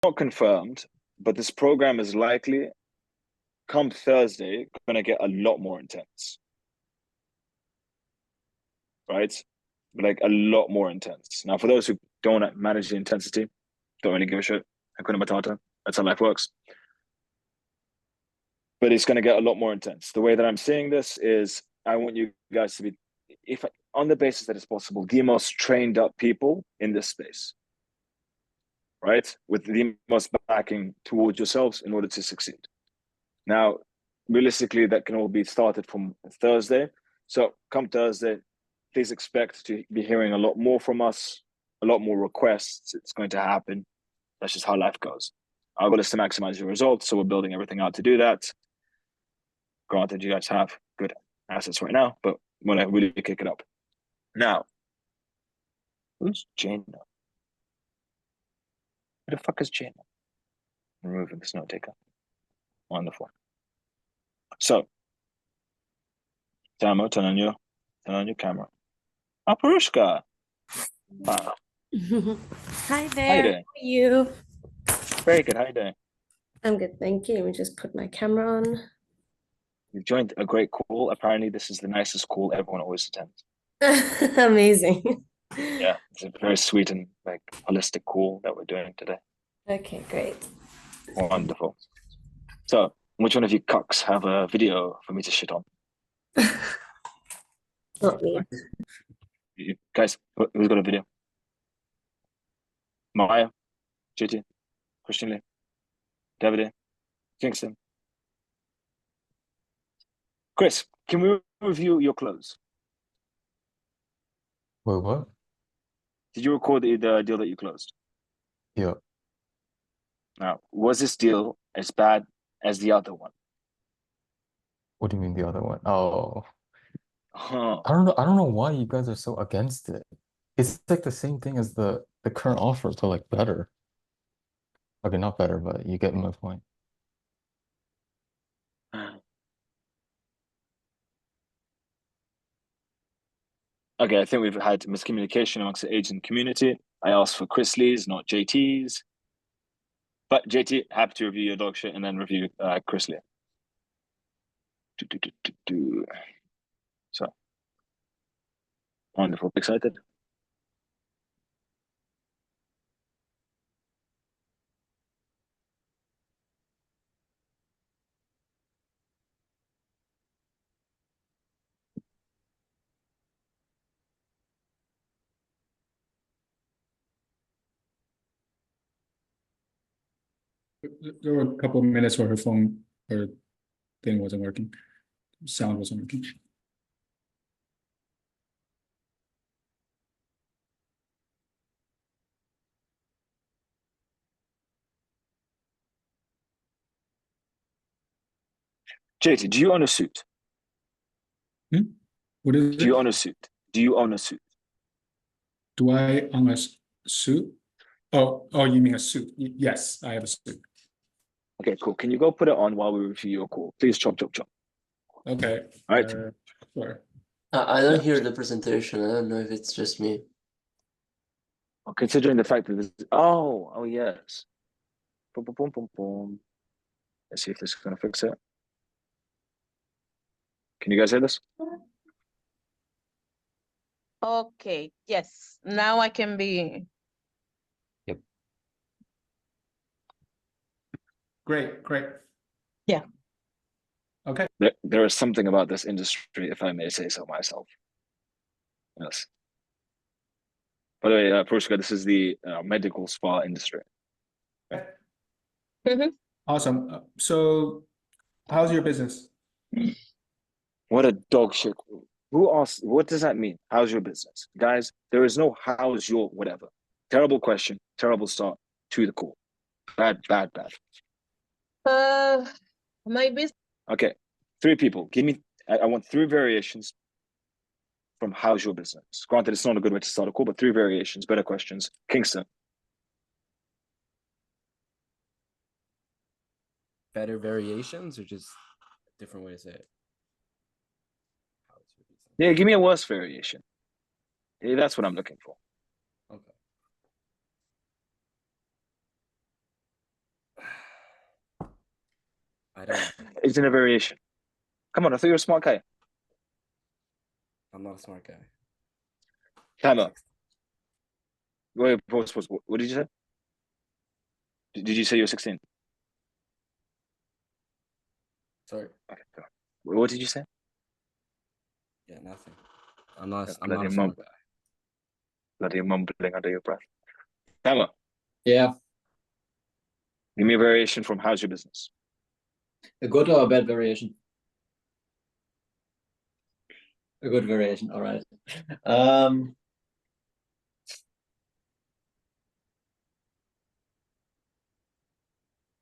not confirmed, but this program is likely, come Thursday, going to get a lot more intense. Right? Like a lot more intense. Now, for those who don't manage the intensity, don't really give a shit. Hakuna Matata. That's how life works. But it's going to get a lot more intense. The way that I'm seeing this is I want you guys to be, if on the basis that it's possible, the most trained up people in this space, right? With the most backing towards yourselves in order to succeed. Now, realistically, that can all be started from Thursday. So come Thursday, please expect to be hearing a lot more from us, a lot more requests. It's going to happen. That's just how life goes. Our goal is to maximize your results. So we're building everything out to do that. Granted, you guys have good assets right now, but we're going to really kick it up. Now, who's Jane? Who the fuck is Jane? Removing this note taker. Wonderful. So, Damo, turn on your camera. Oh, Parushka. Wow. Hi there. How you doing? How are you? Very good. How you doing? I'm good, thank you. Let me just put my camera on. You've joined a great call. Apparently, this is the nicest call everyone always attends. Amazing. Yeah, it's a very sweet and like holistic call that we're doing today. Okay, great. Wonderful. So, which one of you cucks have a video for me to shit on? Not me. You guys, who's got a video? Maya, JT, Christian Lee, Davide, Kingston. Chris, can we review your clothes? Wait, what? Did you record the deal that you closed? Yeah. Now, was this deal as bad as the other one? What do you mean the other one? Oh, Huh. I don't know. I don't know why you guys are so against it. It's like the same thing as the current offer, so like better. Okay, not better, but you get my point. Okay, I think we've had miscommunication amongst the agent community. I asked for Chris Lee's, not JT's. But JT, happy to review your dog shit and then review Chris Lee. So, wonderful. Excited? There were a couple of minutes where her phone or thing wasn't working, sound wasn't working. JT, do you own a suit? What is Do you it? own a suit? Do you own a suit? Do I own a suit? Oh, you mean a suit? Yes, I have a suit. Okay, cool. Can you go put it on while we review your call? Please, chop, chop, chop. Okay. All right. Sure. I don't hear the presentation. I don't know if it's just me. Well, considering the fact that this, oh yes. Boom, boom, boom, boom, boom. Let's see if this is gonna fix it. Can you guys hear this? Okay, yes. Now I can be. Great. Yeah. Okay. There is something about this industry, if I may say so myself. Yes. By the way, Prushka, this is the medical spa industry. Awesome. So, how's your business? What a dog shit. Who asked? What does that mean? How's your business? Guys, there is no how's your whatever. Terrible question, terrible start to the call. Bad. My business. Okay, 3 people. Give me, I want 3 variations from how's your business. Granted, it's not a good way to start a call, but 3 variations, better questions. Kingston. Better variations or just a different way to say it? Yeah, give me a worse variation. Yeah, that's what I'm looking for. Okay. I don't know. It's in a variation. Come on, I thought you were a smart guy. I'm not a smart guy. Timer. Wait, pause. What did you say? Did you say you're 16? Sorry. Okay, go on. What did you say? Yeah, nothing. I'm not Bloody a smart guy. Bloody mumbling under your breath. Timer. Yeah, Give me a variation from how's your business. a good or a bad variation? A good variation, all right.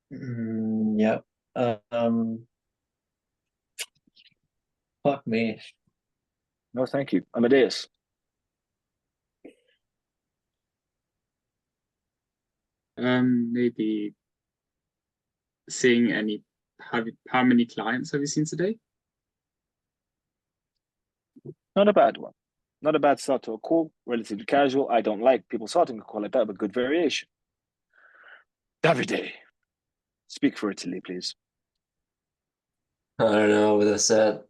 Yeah. Fuck me. No, thank you. Amadeus. Maybe seeing how many clients have you seen today? Not a bad one. Not a bad start to a call. Relatively casual. I don't like people starting a call like that, but good variation. Davide. Speak for Italy, please. I don't know what I said.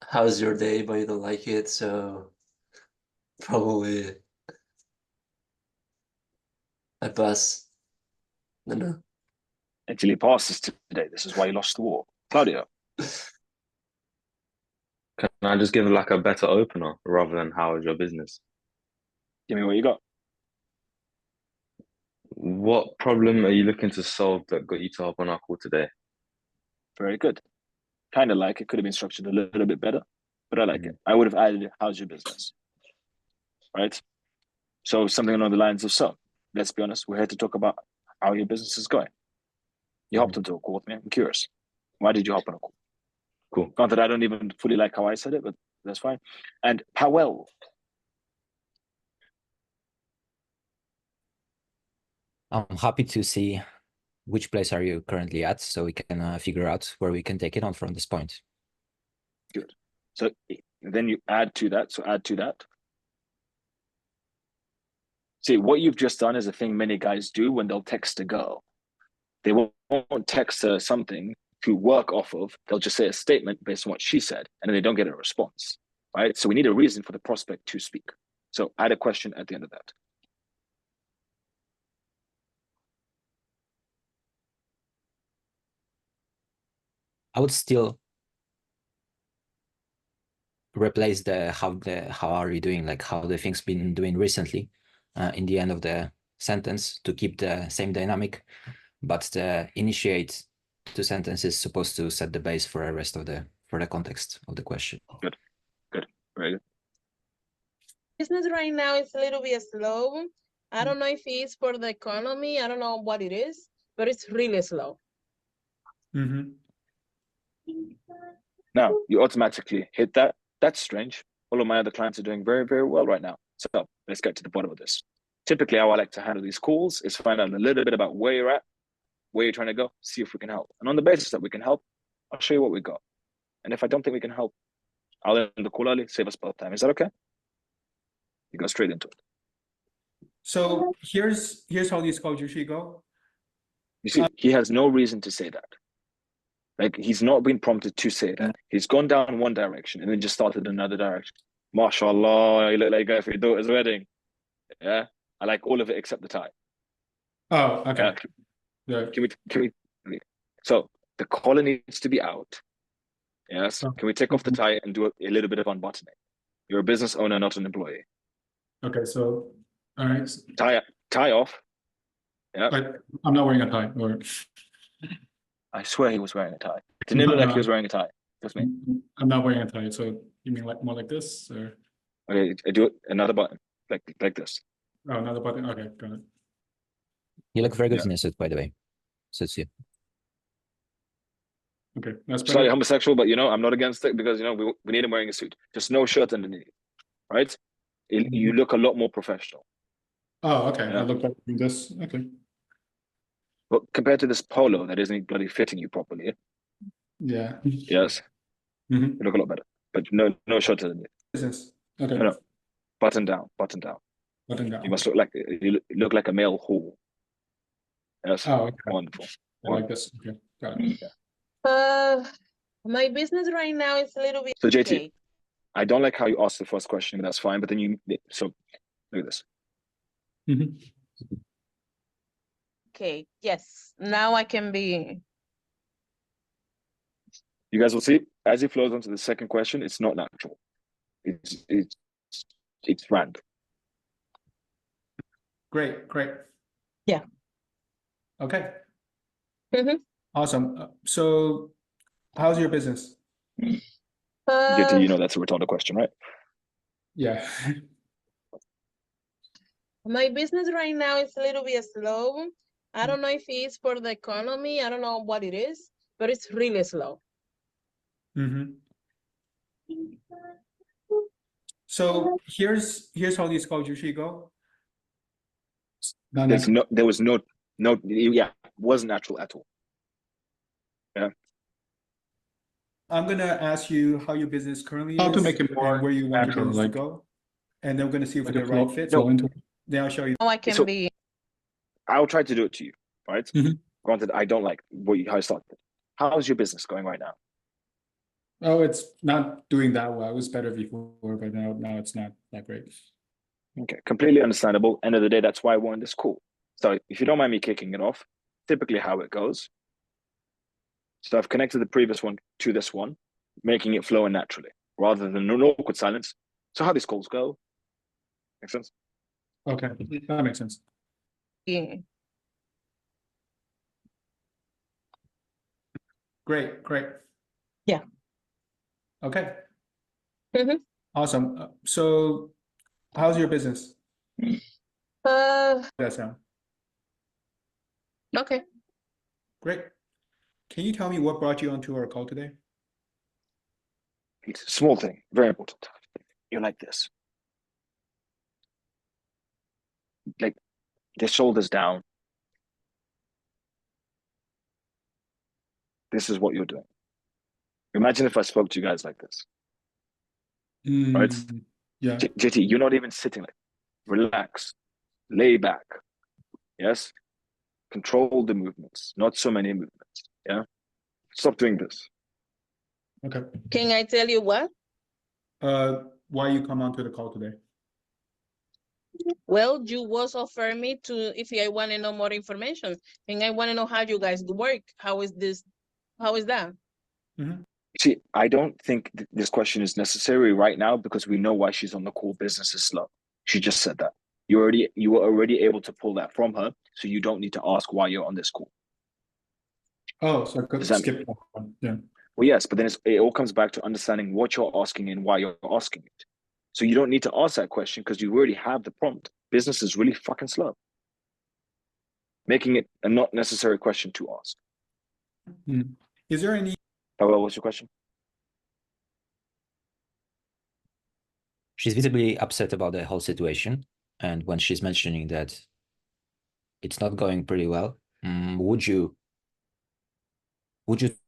How's your day? But you don't like it, so probably I pass. No. Italy passes today. This is why you lost the war. Claudio. Can I just give like a better opener rather than how is your business? Give me what you got. What problem are you looking to solve that got you to hop on our call today? Very good. Kind of like it. Could have been structured a little bit better, but I like it. I would have added, how's your business? Right? So something along the lines of, so let's be honest, we're here to talk about how your business is going. You hopped onto a call with me. I'm curious. Why did you hop on a call? Cool. Granted, I don't even fully like how I said it, but that's fine. And how well? I'm happy to see which place are you currently at, so we can figure out where we can take it on from this point. Good. So then you add to that. So add to that. See, what you've just done is a thing many guys do when they'll text a girl. They won't text her something to work off of. They'll just say a statement based on what she said, and then they don't get a response, right? So we need a reason for the prospect to speak. So add a question at the end of that. I would still replace the how are you doing, like how the things been doing recently, in the end of the sentence to keep the same dynamic, but the initiate two sentences is supposed to set the base for the rest of the context of the question. Good, very good. Business right now is a little bit slow. I don't know if it's for the economy. I don't know what it is, but it's really slow. Mm-hmm. Now you automatically hit that. That's strange. All of my other clients are doing very, very well right now. So let's get to the bottom of this. Typically, how I like to handle these calls is find out a little bit about where you're at, where you're trying to go, see if we can help. And on the basis that we can help, I'll show you what we got. And if I don't think we can help, I'll end the call early, save us both time. Is that okay? You go straight into it. So here's how these calls usually go. You see, he has no reason to say that. Like, he's not been prompted to say that. He's gone down one direction and then just started another direction. MashaAllah, you look like a guy for your daughter's wedding. Yeah, I like all of it except the tie. Oh, okay. Yeah. Can we? So the collar needs to be out. Yes. Oh. Can we take off the tie and do a little bit of unbuttoning? You're a business owner, not an employee. Okay, so all right. Tie off. Yeah. But I'm not wearing a tie. Or I swear he was wearing a tie. Didn't it look like he was wearing a tie? Just me. I'm not wearing a tie. So you mean like more like this, or Okay, I do it another button, like this. oh, another button? Okay, got it. You look very good in a suit, by the way. Suits you. Okay, that's better. Slightly homosexual, but I'm not against it because we need him wearing a suit. Just no shirt underneath, right? You look a lot more professional. Oh, okay. Yeah. I look like this. Okay. But compared to this polo that isn't bloody fitting you properly, Yeah. yes, Mm-hmm. you look a lot better. But no shirt underneath. Business. Okay. No. Button down. Button down. You must look like a male whore. Yes. Oh, okay. Wonderful. I like this. Okay. Got it. My business right now is a little bit So JT, okay. I don't like how you asked the first question, but that's fine. But then so look at this. Mhm. Okay, yes. Now I can be. You guys will see as he flows onto the second question, it's not natural. It's random. Great, great. Yeah. Okay, Mhm. awesome. So how's your business? JT, you know that's a retarded question, right? Yeah. My business right now is a little bit slow. I don't know if it's for the economy. I don't know what it is, but it's really slow. Mm-hmm. So here's how these calls usually go. There was no, yeah, wasn't natural at all. Yeah. I'm gonna ask you how your business currently How is to make it more and where you want your natural, business like to go, and then we're gonna see if Like we're a the right flow- fit. flow into it. Then I'll show you. Now I can So- be. I'll try to do it to you, right? Mhm. Granted, I don't like how I started. How's your business going right now? Oh, it's not doing that well. It was better before, but now it's not that great. Okay, completely understandable. End of the day, that's why I wanted this call. So if you don't mind me kicking it off, typically how it goes. So I've connected the previous one to this one, making it flow in naturally, rather than an awkward silence. So how these calls go. Make sense? Okay, that makes sense. Great, great. Yeah. Okay. Mhm. Awesome. So how's your business? That sound Okay. great. Can you tell me what brought you onto our call today? It's a small thing, very important. You're like this. Like the shoulders down. This is what you're doing. Imagine if I spoke to you guys like this. Right? Yeah. JT, you're not even sitting like, relax, lay back. Yes? Control the movements, not so many movements. Yeah? Stop doing this. Okay. Can I tell you what? Why you come onto the call today? Well, you was offer me to if I want to know more information, and I want to know how you guys work. How is this? How is that? See, I don't think this question is necessary right now because we know why she's on the call. Business is slow. She just said that. You were already able to pull that from her, so you don't need to ask why you're on this call. Oh, so I could Does that skip that one. Yeah. Well, yes, but then it all comes back to understanding what you're asking and why you're asking it. So you don't need to ask that question because you already have the prompt. Business is really fucking slow. Making it a not necessary question to ask. Is there any? Well, what's your question? She's visibly upset about the whole situation, and when she's mentioning that it's not going pretty well, would you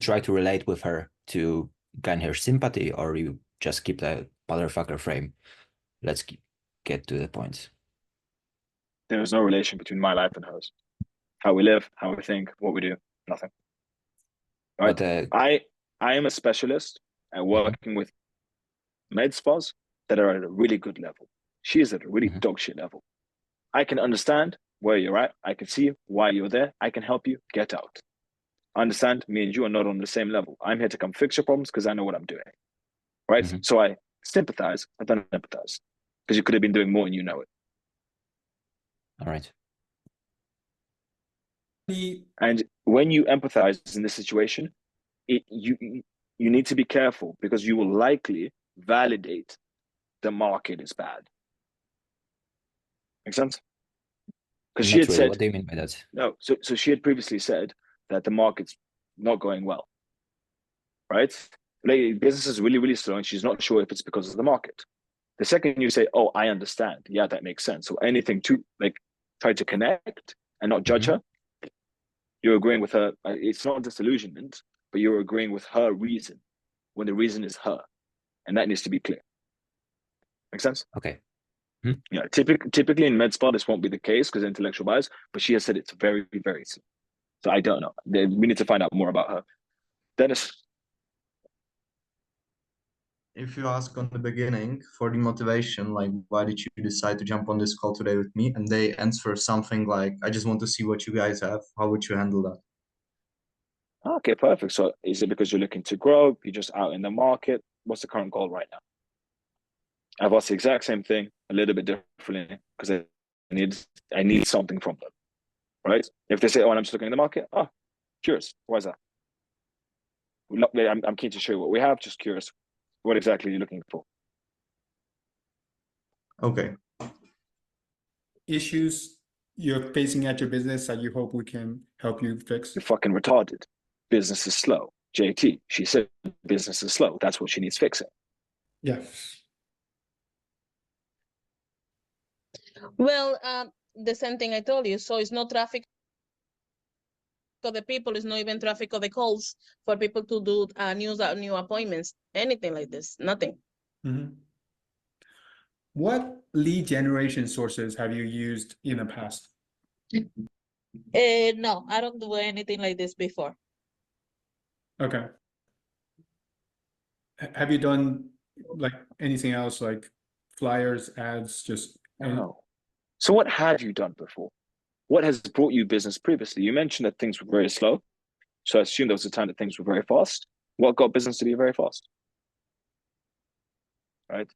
try to relate with her to gain her sympathy, or you just keep the motherfucker frame? Let's get to the point. There is no relation between my life and hers. How we live, how we think, what we do, nothing. Right? But I am a specialist at working with med spas that are at a really good level. She is at a really dog shit level. I can understand where you're at. I can see why you're there. I can help you get out. Understand, me and you are not on the same level. I'm here to come fix your problems because I know what I'm doing. Right? So I sympathize, I don't empathize. Because you could have been doing more and you know it. All right. And when you empathize in this situation, you need to be careful because you will likely validate the market is bad. Make sense? Because she had said, what do you mean by that? No, so she had previously said that the market's not going well, right? Like, business is really, really slow, and she's not sure if it's because of the market. The second you say, "Oh, I understand," yeah, that makes sense. So anything to like try to connect and not judge her, you're agreeing with her. It's not disillusionment, but you're agreeing with her reason when the reason is her, and that needs to be clear. Make sense? Okay. Yeah, typically in med spa this won't be the case because intellectual bias, but she has said it's very, very slow. So I don't know. We need to find out more about her. Dennis. If you ask on the beginning for the motivation, like why did you decide to jump on this call today with me, and they answer something like, I just want to see what you guys have, how would you handle that? Okay, perfect. So is it because you're looking to grow? You're just out in the market? What's the current goal right now? I've asked the exact same thing, a little bit differently, because I need something from them, right? If they say, oh, I'm just looking in the market, oh, curious. Why is that? I'm keen to show you what we have, just curious. What exactly are you looking for? Okay. Issues you're facing at your business that you hope we can help you fix? You're fucking retarded. Business is slow. JT, she said business is slow. That's what she needs fixing. Yeah. Well, the same thing I told you. So it's not traffic of the people. It's not even traffic of the calls for people to do new appointments, anything like this. Nothing. Mm-hmm. What lead generation sources have you used in the past? No, I don't do anything like this before. Okay. Have you done like anything else, like flyers, ads, just No. So what have you done before? What has brought you business previously? You mentioned that things were very slow. So I assume there was a time that things were very fast. What got business to be very fast? Right?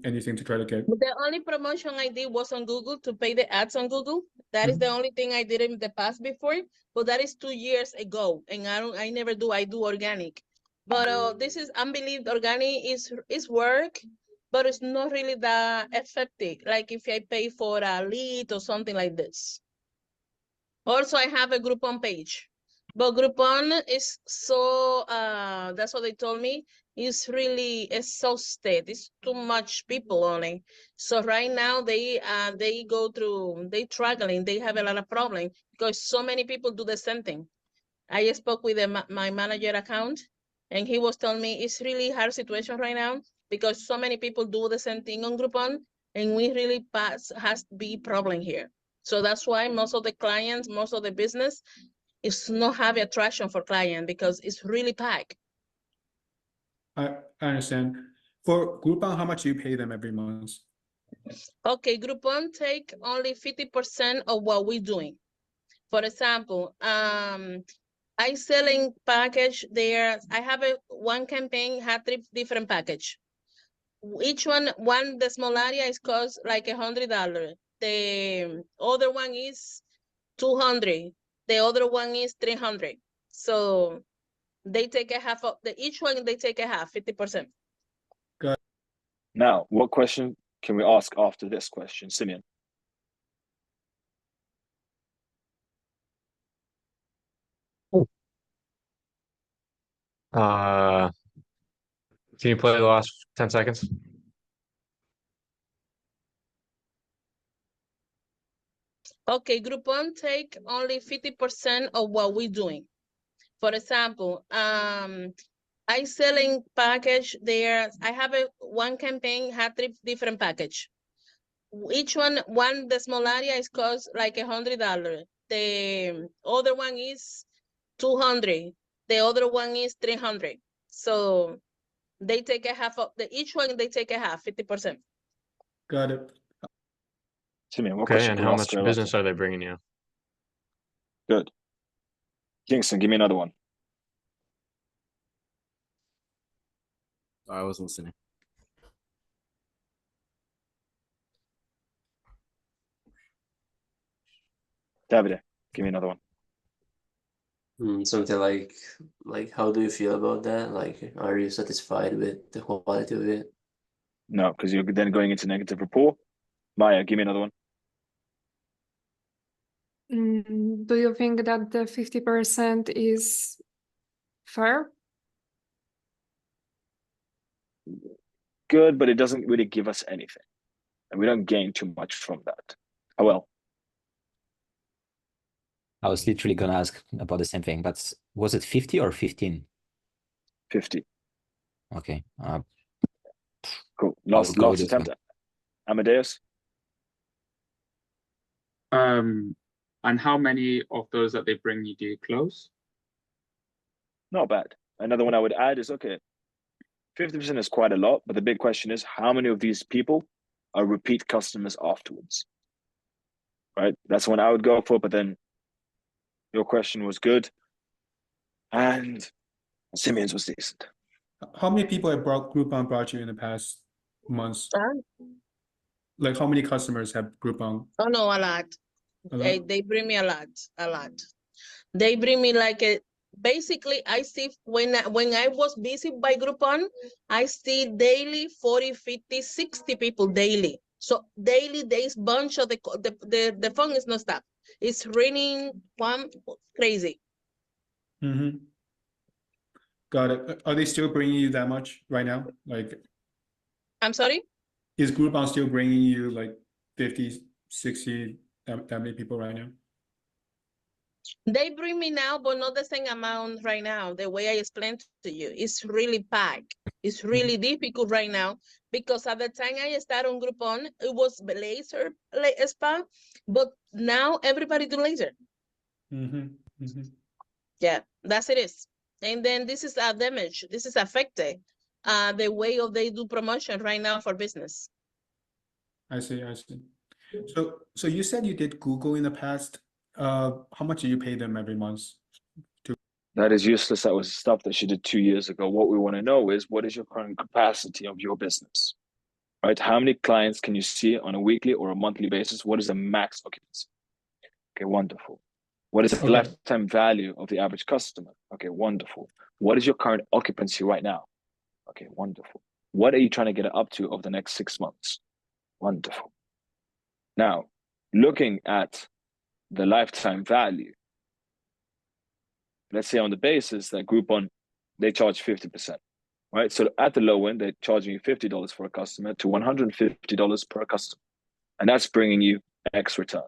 anything to try to get? The only promotion I did was on Google to pay the ads on Google. That is the only thing I did in the past before, but that is 2 years ago, and I never do. I do organic, but this is unbelievable. Organic is work, but it's not really that effective. Like if I pay for a lead or something like this. Also, I have a Groupon page, but Groupon is so, that's what they told me, it's really exhausted. It's too much people on it. So right now they struggling. They have a lot of problem because so many people do the same thing. I spoke with my manager account, and he was telling me it's really hard situation right now because so many people do the same thing on Groupon, and we really has to be problem here. So that's why most of the clients, most of the business is not have attraction for client because it's really packed. I understand. For Groupon, how much do you pay them every month? Okay, Groupon take only 50% of what we're doing. For example, I selling package there. I have one campaign had 3 different package. Each one the small area is cost like $100. The other one is 200. The other one is 300. So they take a half of each one. They take a half, 50%. Good. Now, what question can we ask after this question, Simeon? Can you play the last 10 seconds? Okay, Groupon take only 50% of what we're doing. For example, I selling package there. I have one campaign had 3 different package. Each one the small area is cost like $100. The other one is 200. The other one is 300. So they take a half of each one. They take a half, 50%. Got it. Simeon, what Okay, question and can we how ask much her business after? are they bringing you? Good. Kingston, give me another one. I was listening. Davide, give me another one. Something like how do you feel about that? Like, are you satisfied with the quality of it? No, because you're then going into negative rapport. Maya, give me another one. Do you think that the 50% is fair? Good, but it doesn't really give us anything. And we don't gain too much from that. Oh, well. I was literally gonna ask about the same thing, but was it 50 or 15? 50. Okay. Cool. Last attempt. Amadeus? And how many of those that they bring you do you close? Not bad. Another one I would add is, okay, 50% is quite a lot, but the big question is how many of these people are repeat customers afterwards, right? That's one I would go for, but then your question was good. And Simeon's was decent. How many people have Groupon brought you in the past months? Like how many customers have Groupon? Oh no, a lot. A lot? They bring me a lot. They bring me like basically I see when I was busy by Groupon, I see daily 40, 50, 60 people daily. So daily there's bunch of the phone is not stop. It's ringing one crazy. Mm-hmm. Got it. Are they still bringing you that much right now? Like, I'm sorry? is Groupon still bringing you like 50, 60, that many people right now? They bring me now, but not the same amount right now. The way I explained to you, it's really packed. It's really difficult right now because at the time I started on Groupon, it was laser spa, but now everybody do laser. Yeah, that's it is. And then this is a damage. This is affected the way of they do promotion right now for business. I see. So you said you did Google in the past. How much do you pay them every month? That is useless. That was stuff that she did 2 years ago. What we want to know is what is your current capacity of your business, right? How many clients can you see on a weekly or a monthly basis? What is the max occupancy? Okay, wonderful. What is the lifetime value of the average customer? Okay, wonderful. What is your current occupancy right now? Okay, wonderful. What are you trying to get it up to over the next 6 months? Wonderful. Now, looking at the lifetime value, let's say on the basis that Groupon, they charge 50%, right? So at the low end, they're charging you $50 for a customer to $150 per customer. And that's bringing you X return.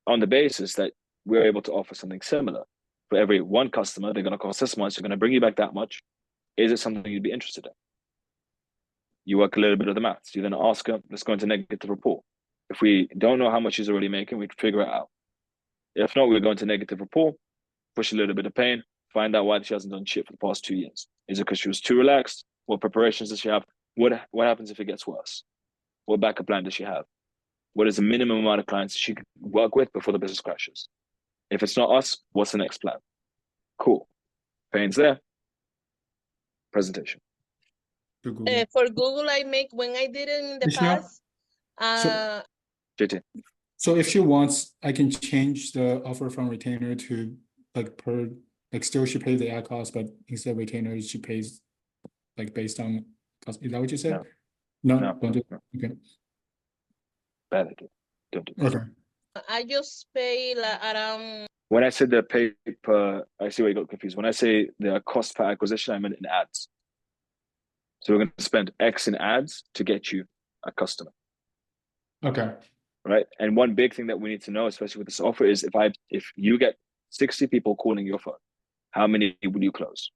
On the basis that we're able to offer something similar. For every one customer, they're going to cost this much, they're going to bring you back that much. Is it something you'd be interested in? You work a little bit of the maths. You then ask her, let's go into negative rapport. If we don't know how much she's already making, we'd figure it out. If not, we're going to negative rapport, push a little bit of pain, find out why she hasn't done shit for the past 2 years. Is it because she was too relaxed? What preparations does she have? What happens if it gets worse? What backup plan does she have? What is the minimum amount of clients she can work with before the business crashes? If it's not us, what's the next plan? Cool. Pain's there. Presentation. For Google, I make, when I did it in the past, JT. So if she wants, I can change the offer from retainer to like still she pays the ad cost, but instead of retainer, she pays like based on cost. Is that what you said? No. Don't do it. Okay. Bad idea. Don't do that. Okay. I just pay like around. When I said the pay per, I see where you got confused. When I say the cost per acquisition, I meant in ads. So we're going to spend X in ads to get you a customer. Okay. Right. And one big thing that we need to know, especially with this offer, is if you get 60 people calling your phone, how many would you close?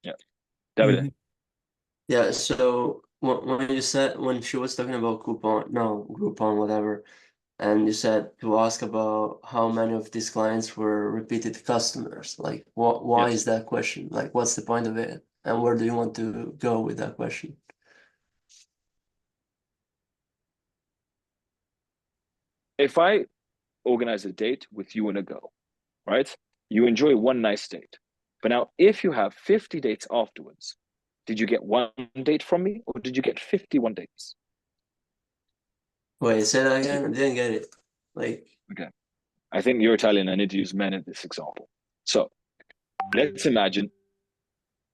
Yeah. David. Yeah, so when she was talking about Groupon, whatever, and you said to ask about how many of these clients were repeated customers, like why is that question? Like what's the point of it? And where do you want to go with that question? If I organize a date with you and a girl, right? You enjoy one nice date. But now if you have 50 dates afterwards, did you get one date from me or did you get 51 dates? Wait, say that again? I didn't get it. Like, okay. I think you're Italian. I need to use men in this example. So let's imagine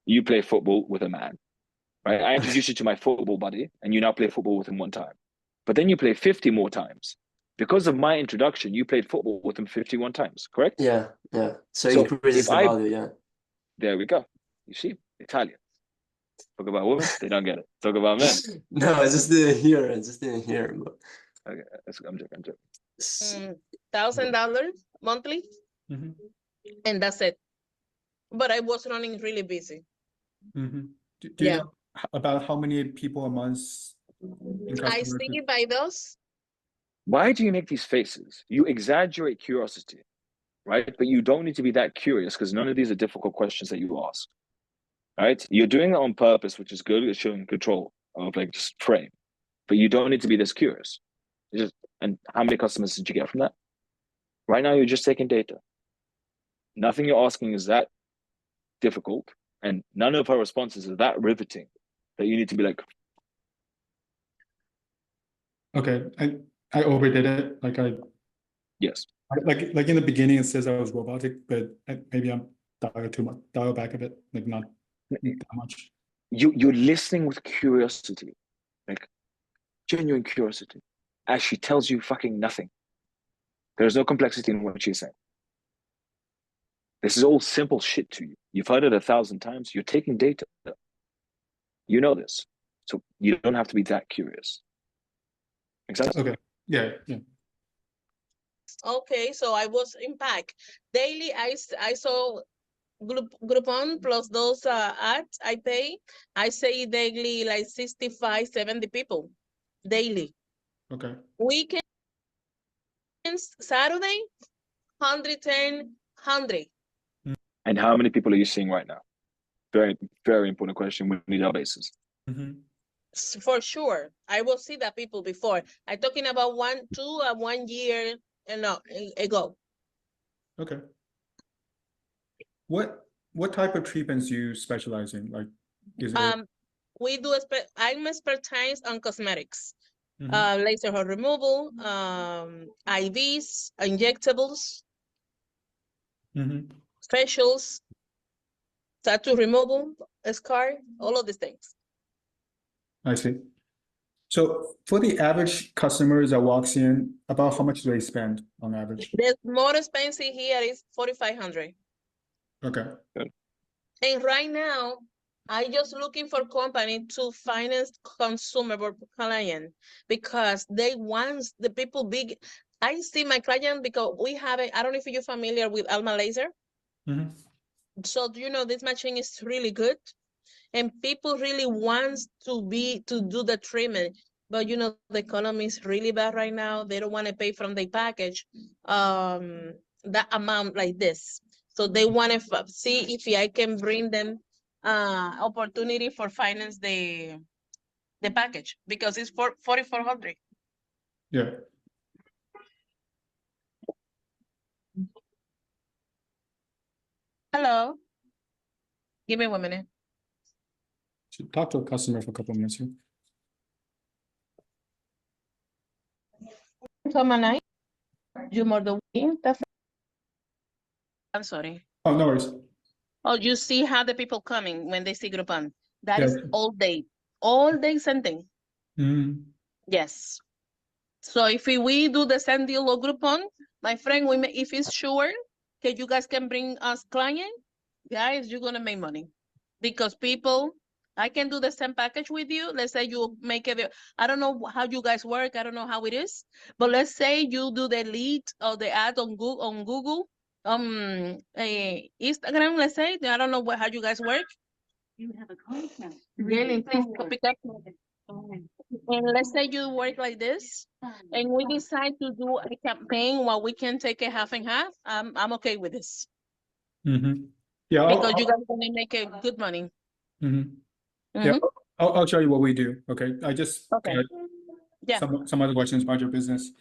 you play football with a man, right? I introduce you to my football buddy and you now play football with him one time. But then you play 50 more times. Because of my introduction, you played football with him 51 times, correct? Yeah. So increases the value, yeah. There we go. You see, Italian. Talk about women, they don't get it. Talk about men. No, I just didn't hear. But... Okay, I'm joking. $1,000 monthly, and that's it. But I was running really busy. Do you know about how many people a month? I see by those. Why do you make these faces? You exaggerate curiosity, right? But you don't need to be that curious because none of these are difficult questions that you ask, right? You're doing it on purpose, which is good. It's showing control of like just frame, but you don't need to be this curious. And how many customers did you get from that? Right now, you're just taking data. Nothing you're asking is that difficult, and none of her responses are that riveting that you need to be like, Okay, I overdid it. Like yes. Like in the beginning, it says I was robotic, but maybe I'm dial back a bit, like not that much. You're listening with curiosity, like genuine curiosity, as she tells you fucking nothing. There's no complexity in what she's saying. This is all simple shit to you. You've heard it 1,000 times. You're taking data. You know this. So you don't have to be that curious. Make sense? Okay. Yeah. Okay, so I was in pack. Daily, I saw Groupon plus those ads I pay. I say daily like 65, 70 people daily. Okay. Weekends, Saturday, 110, 100. And how many people are you seeing right now? Very, very important question. We need our basis. For sure. I will see that people before. I'm talking about 1 year ago. Okay. What type of treatments do you specialize in? Like, is it? We do I'm expertise on cosmetics, laser hair removal, IVs, injectables, facials, tattoo removal, scar, all of these things. I see. So for the average customer that walks in, about how much do they spend on average? The more expensive here is 4,500. Okay. And right now, I just looking for company to finance consumer client because they want the people big. I see my client because we have I don't know if you're familiar with Alma Laser. So this machine is really good, and people really wants to do the treatment. But the economy is really bad right now. They don't want to pay from the package that amount like this. So they want to see if I can bring them opportunity for finance the package because it's for 4,400. Yeah. Hello. Give me 1 minute. Should talk to a customer for a couple of minutes here. You more the wing. I'm sorry. Oh, no worries. Oh, you see how the people coming when they see Groupon. That Yeah. is all day same thing. Yes. So if we do the same deal of Groupon, my friend, if it's sure that you guys can bring us client, guys, you're gonna make money because people. I can do the same package with you. Let's say you make it. I don't know how you guys work. I don't know how it is, but let's say you do the lead or the ad on Google, Instagram. Let's say I don't know how you guys work. You have a contact. Really, please pick up. And let's say you work like this, and we decide to do a campaign where we can take it half and half. I'm okay with this. Yeah. Because you guys gonna make a good money. Yeah, I'll show you what we do. Okay. I just got some other questions about your business.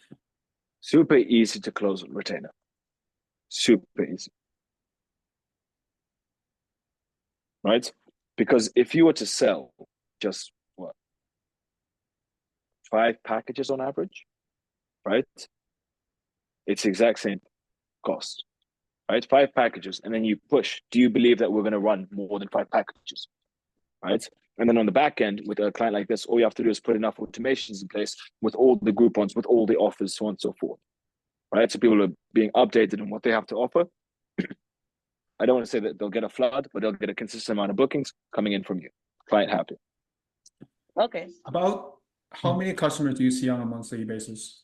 Super easy to close retainer. Super easy. Right? Because if you were to sell just 5 packages on average, right? It's the exact same cost, right? 5 packages, and then you push. Do you believe that we're going to run more than 5 packages, right? And then on the back end, with a client like this, all you have to do is put enough automations in place with all the Groupons, with all the offers, so on and so forth, right? So people are being updated on what they have to offer. I don't want to say that they'll get a flood, but they'll get a consistent amount of bookings coming in from you. Client happy. Okay. About how many customers do you see on a monthly basis?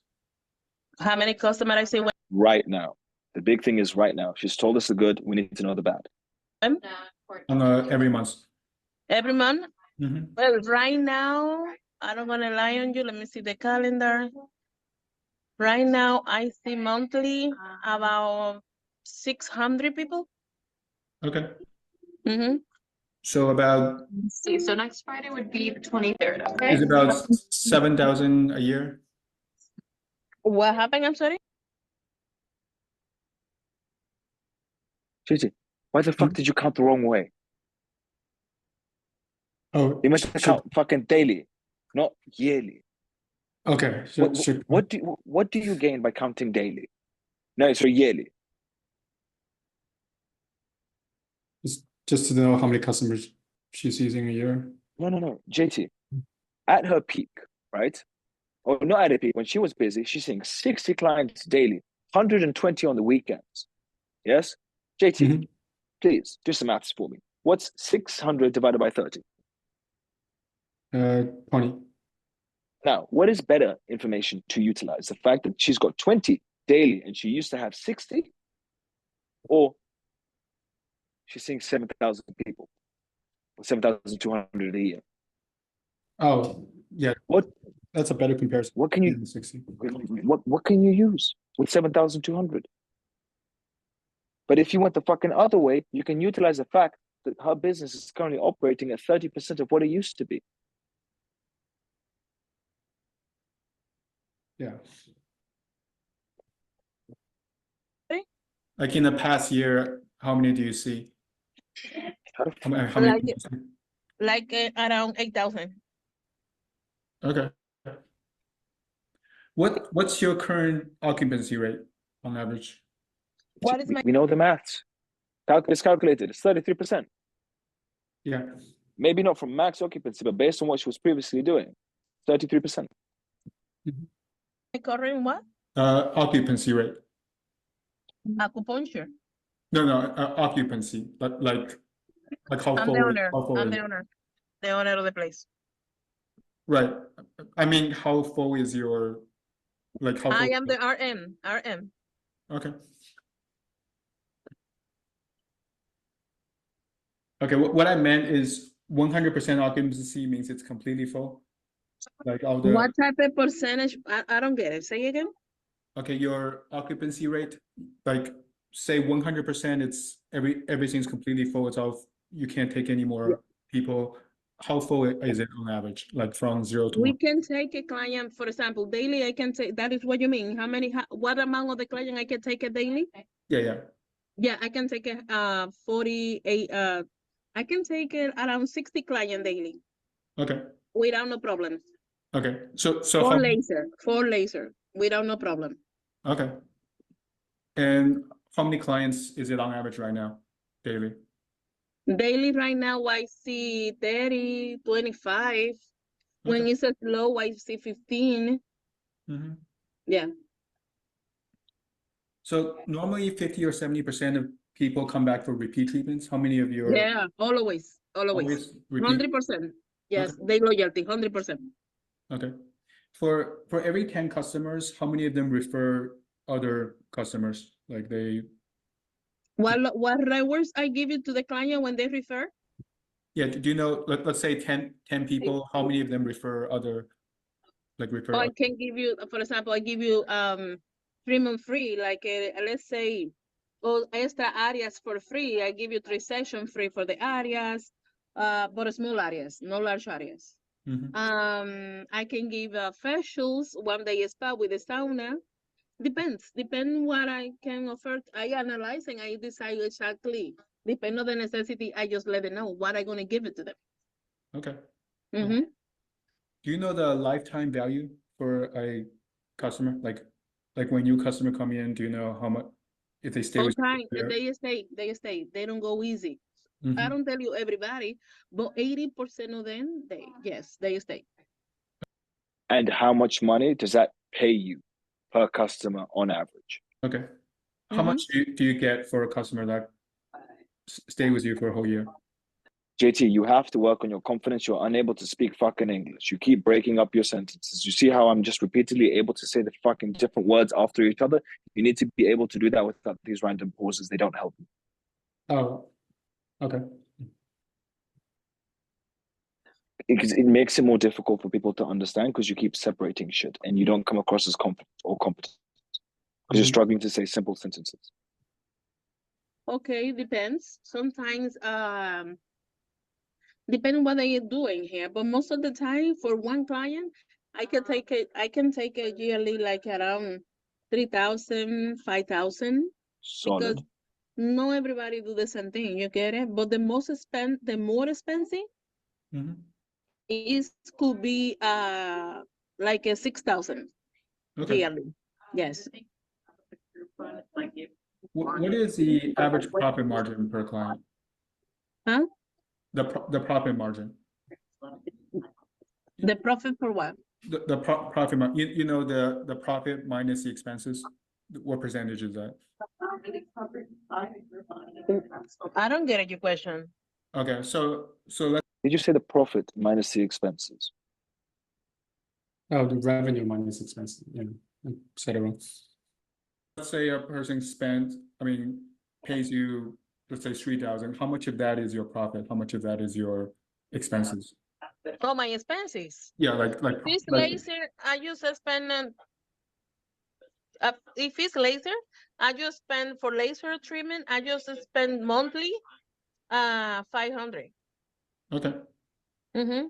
How many customers I see? Right now. The big thing is right now. She's told us the good. We need to know the bad. On every month. Every month? Well, right now, I don't want to lie on you. Let me see the calendar. Right now, I see monthly about 600 people. Okay. Mm-hmm. So about See, so next Friday would be the 23rd, okay? is about 7,000 a year. What happened? I'm sorry. Gigi, why the fuck did you count the wrong way? Oh, You must count fucking daily, not yearly. okay. What do you gain by counting daily? No, sorry, yearly. Just to know how many customers she's using a year. No. JT, at her peak, right? Or not at her peak, when she was busy, she's seeing 60 clients daily, 120 on the weekends. Yes? JT, please do some maths for me. What's 600 divided by 30? 20. Now, what is better information to utilize? The fact that she's got 20 daily and she used to have 60? Or she's seeing 7,000 people, 7,200 a year? Oh, yeah. That's a better comparison. What can you than 60. what can you use with 7,200? But if you went the fucking other way, you can utilize the fact that her business is currently operating at 30% of what it used to be. Yeah. Like in the past year, how many do you see? How many Like around 8,000. Okay. What's your current occupancy rate on average? What is my? We know the maths. It's calculated. It's 33%. Yeah. Maybe not from max occupancy, but based on what she was previously doing, 33%. My current what? Occupancy rate. Acupuncture. No, occupancy. Like how I'm full? the owner. How full I'm is the it? owner. The owner of the place. Right. I mean, how full is your like how? I full? am the RM. RM. Okay. Okay. What I meant is 100% occupancy means it's completely full. Like all the. What type of percentage? I don't get it. Say again. Okay, your occupancy rate, like say 100%, it's everything's completely full. It's all you can't take any more people. How full is it on average? Like from 0 to We 1? can take a client, for example, daily. I can take. That is what you mean. What amount of the client I can take a daily? Yeah. Yeah, I can take a 48. I can take it around 60 client daily. Okay. Without no problem. Okay. So For laser, without no problem. Okay. And how many clients is it on average right now, daily? Daily right now, I see 30, 25. When it's a slow, I see 15. Yeah. So normally 50 or 70% of people come back for repeat treatments. How many of your Yeah, always. always repeat? 100%. Yes, they loyalty, 100%. Okay. For every 10 customers, how many of them refer other customers? Like they. What rewards I give it to the client when they refer? Yeah, do you know, let's say 10 people, how many of them refer other, like refer? I can give you, for example, I give you 3 months free, like let's say, extra areas for free. I give you 3 sessions free for the areas, but small areas, no large areas. I can give facials, 1 day spa with a sauna. Depend what I can offer. I analyze and I decide exactly. Depend on the necessity, I just let them know what I'm gonna give it to them. Okay. Mm-hmm. Do you know the lifetime value for a customer? Like when new customer come in, do you know how much if they stay All with time, you? they stay. They don't go easy. I don't tell you everybody, but 80% of them, they stay. And how much money does that pay you per customer on average? Okay. How much do you get for a customer that stay with you for a whole year? JT, you have to work on your confidence. You're unable to speak fucking English. You keep breaking up your sentences. You see how I'm just repeatedly able to say the fucking different words after each other? You need to be able to do that without these random pauses. They don't help you. Oh, okay. it makes it more difficult for people to understand because you keep separating shit and you don't come across as confident or competent because you're struggling to say simple sentences. Okay, depends. Sometimes, depending what they are doing here, but most of the time for one client, I can take a yearly like around 3,000, 5,000 because Solid. not everybody do the same thing. You get it? But the more expensive is could be like a 6,000 Okay. yearly. Yes. What is the average profit margin per client? Huh? The profit margin. The profit for what? The profit margin. You know the profit minus the expenses. What percentage is that? I don't get your question. Okay, so let's. Did you say the profit minus the expenses? Oh, the revenue minus expenses. Yeah, I said it wrong. Let's say a person pays you, let's say 3,000. How much of that is your profit? How much of that is your expenses? Oh, my expenses. Yeah, like If it's laser, I just spend. If it's laser, I just spend for laser treatment. I just spend monthly, 500. Okay. Mm-hmm.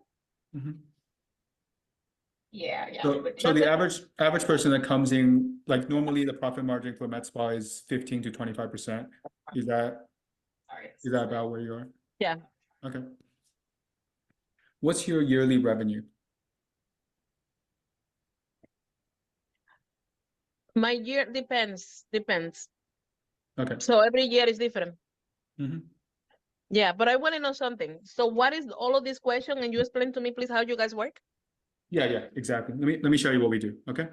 Yeah. So the average person that comes in, like normally the profit margin for med spa is 15 to 25%. Is that about where you are? Yeah. Okay. What's your yearly revenue? My year depends. Okay. So every year is different. Mm-hmm. Yeah, but I want to know something. So what is all of this question? And you explain to me, please, how you guys work? Yeah, exactly. Let me show you what we do. Okay.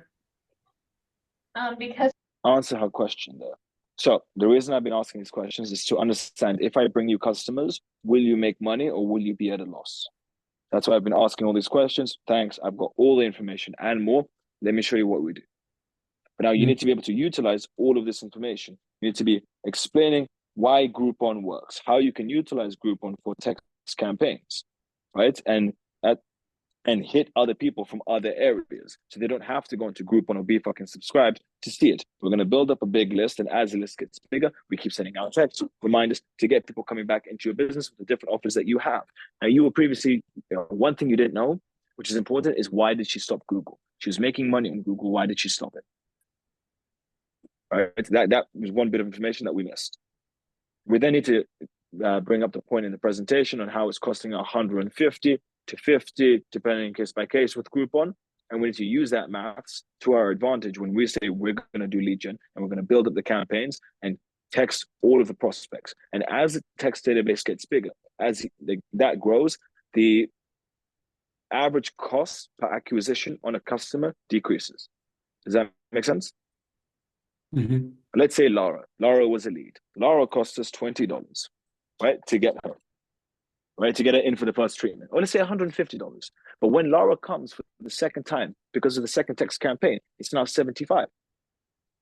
Because Answer her question there. So the reason I've been asking these questions is to understand if I bring you customers, will you make money or will you be at a loss? That's why I've been asking all these questions. Thanks. I've got all the information and more. Let me show you what we do. But now you need to be able to utilize all of this information. You need to be explaining why Groupon works, how you can utilize Groupon for text campaigns, right? And hit other people from other areas. So they don't have to go into Groupon or be fucking subscribed to see it. We're going to build up a big list. And as the list gets bigger, we keep sending out texts, reminders to get people coming back into your business with the different offers that you have. Now, you were previously, one thing you didn't know, which is important, is why did she stop Google? She was making money on Google. Why did she stop it? Right? That was one bit of information that we missed. We then need to bring up the point in the presentation on how it's costing 150 to 50, depending case by case with Groupon. And we need to use that maths to our advantage when we say we're going to do lead gen and we're going to build up the campaigns and text all of the prospects. And as the text database gets bigger, as that grows, the average cost per acquisition on a customer decreases. Does that make sense? Mm-hmm. Let's say Laura. Laura was a lead. Laura cost us $20, right, to get her. Right, to get her in for the first treatment. Or let's say $150. But when Laura comes for the second time, because of the second text campaign, it's now $75.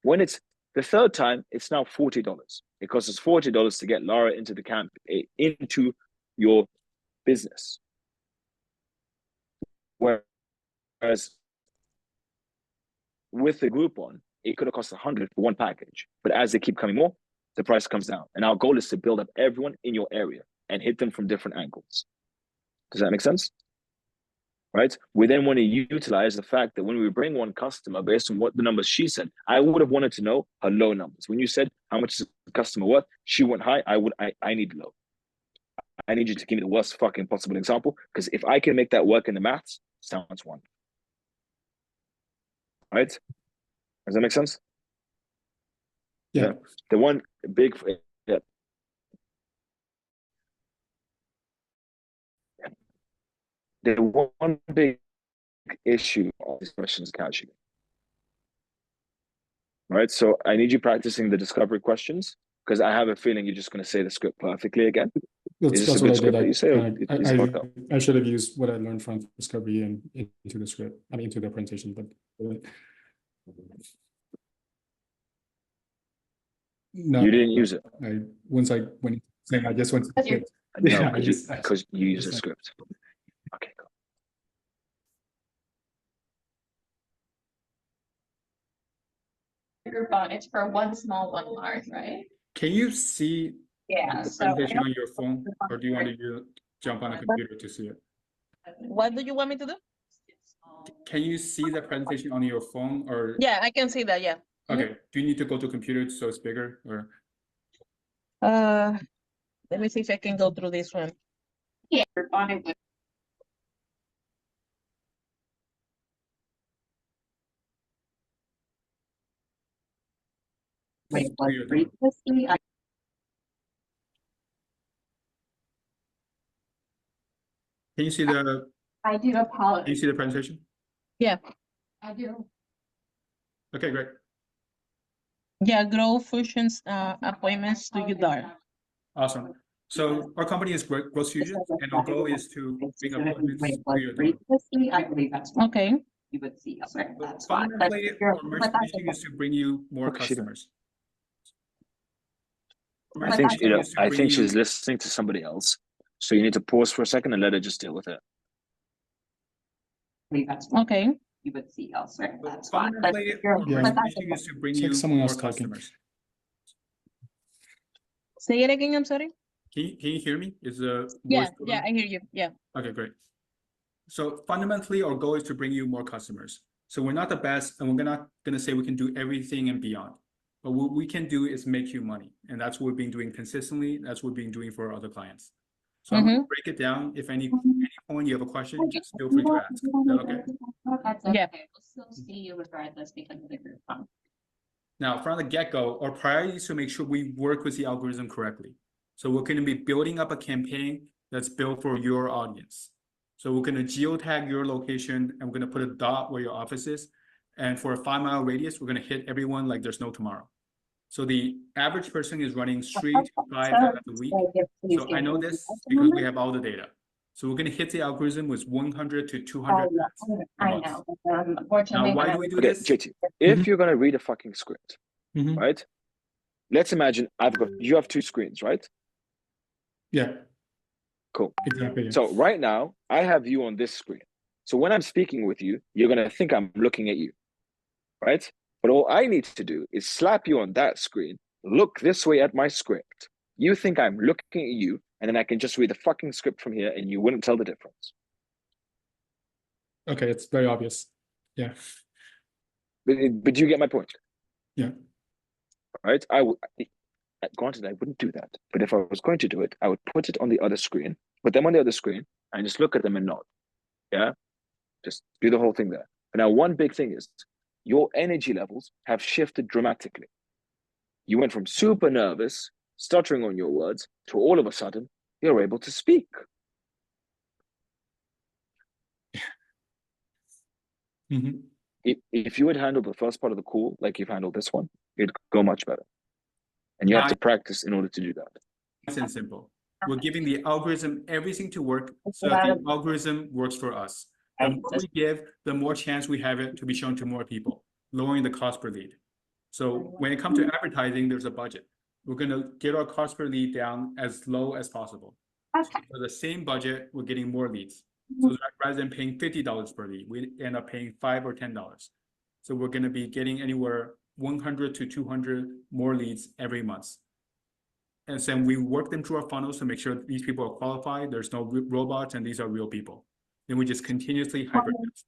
When it's the third time, it's now $40. It costs us $40 to get Laura into the into your business. Whereas with the Groupon, it could have cost $100 for one package. But as they keep coming more, the price comes down. And our goal is to build up everyone in your area and hit them from different angles. Does that make sense? Right? We then want to utilize the fact that when we bring one customer based on what the numbers she said, I would have wanted to know her low numbers. When you said how much is the customer worth, she went high, I need low. I need you to give me the worst fucking possible example, because if I can make that work in the maths, sounds wonderful. Right? Does that make sense? Yeah. The one big The one big issue of these questions casually. Right? So I need you practicing the discovery questions because I have a feeling you're just going to say the script perfectly again. That's what I did. That you say, I should have used what I learned from discovery and into the script. I mean, into the presentation, but no, you didn't use it. When I just went to the script. No, because you use a script. Okay, cool. Groupon, it's for one small, one large, right? Can you see Yeah, the so presentation on your phone, or do you want to jump on a computer to see it? What do you want me to do? Can you see the presentation on your phone, or? Yeah, I can see that, yeah. Okay, do you need to go to computer so it's bigger, or? Let me see if I can go through this one. yeah, Groupon it would. Wait, what previously Can you see the, I do can you apologize. see the presentation? Yeah, I do. Okay, great. yeah, grow fusions, appointments to your daughter. Awesome. So our company is Growth Fusion, and our goal is to bring appointments Wait, to what your daughter. previously, I believe that's. Okay. You would see elsewhere, So that's why. That's fundamentally, your- our merchandising is to bring you more Fuck, she customers. I think Merchandising is to I bring think you- she's listening to somebody else. So you need to pause for a second and let her just deal with it. believe that's Okay. you would see elsewhere, So that's why. That's fundamentally, your- our our but that's merchandising is to bring Check you someone more else talking. customers. Say it again, I'm sorry. Can you hear me? Is the Yeah, voice still yeah, on? I hear you. Yeah. Okay, great. So fundamentally, our goal is to bring you more customers. So we're not the best, and we're not gonna say we can do everything and beyond. But what we can do is make you money, and that's what we've been doing consistently. That's what we've been doing for our other clients. So I'm gonna break it down. If any point you have a question, just feel free to ask. Is that okay? That's okay. Yeah. We'll still see you regardless because of the Groupon. Now, from the get-go, our priority is to make sure we work with the algorithm correctly. So we're going to be building up a campaign that's built for your audience. So we're going to geotag your location, and we're going to put a dot where your office is. And for a 5-mile radius, we're going to hit everyone like there's no tomorrow. So the average person is running 3 to 5 ads a week. So I know this because we have all the data. So we're going to hit the algorithm with 100 to 200 ads a I month. know, but unfortunately. Now, why when do I- we do Okay, this? JT, if you're gonna read a fucking script, Mhm. right? Let's imagine you have 2 screens, right? Yeah, Cool. exactly. So right now, I have you on this screen. So when I'm speaking with you, you're gonna think I'm looking at you, right? But all I need to do is slap you on that screen, look this way at my script. You think I'm looking at you, and then I can just read the fucking script from here, and you wouldn't tell the difference. Okay, it's very obvious. Yeah. But you get my point. Yeah. Right? Granted, I wouldn't do that. But if I was going to do it, I would put it on the other screen, put them on the other screen, and just look at them and nod. Yeah? Just do the whole thing there. But now, one big thing is your energy levels have shifted dramatically. You went from super nervous, stuttering on your words, to all of a sudden, you're able to speak. Mm-hmm. If you had handled the first part of the call like you've handled this one, it'd go much better. And you have to practice in order to do that. Nice and simple. We're giving the algorithm everything to work so that the algorithm works for us. The more we give, the more chance we have it to be shown to more people, lowering the cost per lead. So when it comes to advertising, there's a budget. We're going to get our cost per lead down as low as possible. So for the same budget, we're getting more leads. So that rather than paying $50 per lead, we end up paying $5 or $10. So we're going to be getting anywhere 100 to 200 more leads every month. And then we work them through our funnels to make sure that these people are qualified, there's no robots, and these are real people. Then we just continuously hyper test.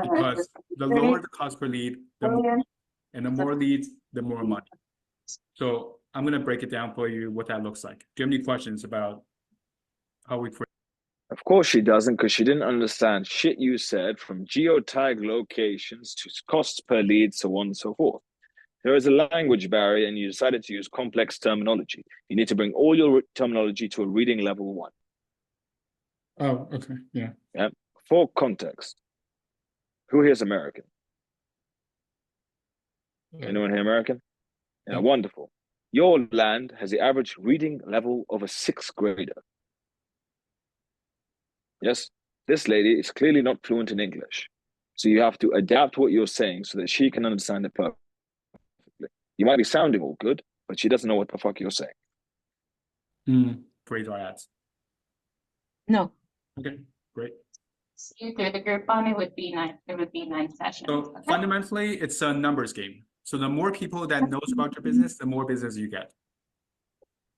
Because the lower the cost per lead, the more, and the more leads, the more money. So I'm going to break it down for you what that looks like. Do you have any questions about how we create? Of course she doesn't, because she didn't understand shit you said, from geotag locations to costs per lead, so on and so forth. There is a language barrier, and you decided to use complex terminology. You need to bring all your terminology to a reading level 1. Oh, okay, yeah. Yeah. For context, who here is American? Anyone here American? Yeah, wonderful. Your land has the average reading level of a 6th grader. Yes, this lady is clearly not fluent in English. So you have to adapt what you're saying so that she can understand it perfectly. You might be sounding all good, but she doesn't know what the fuck you're saying. Great our ads. No. Okay, great. See you through the Groupon, it would be 9 sessions. So fundamentally, it's a numbers game. So the more people that knows about your business, the more business you get.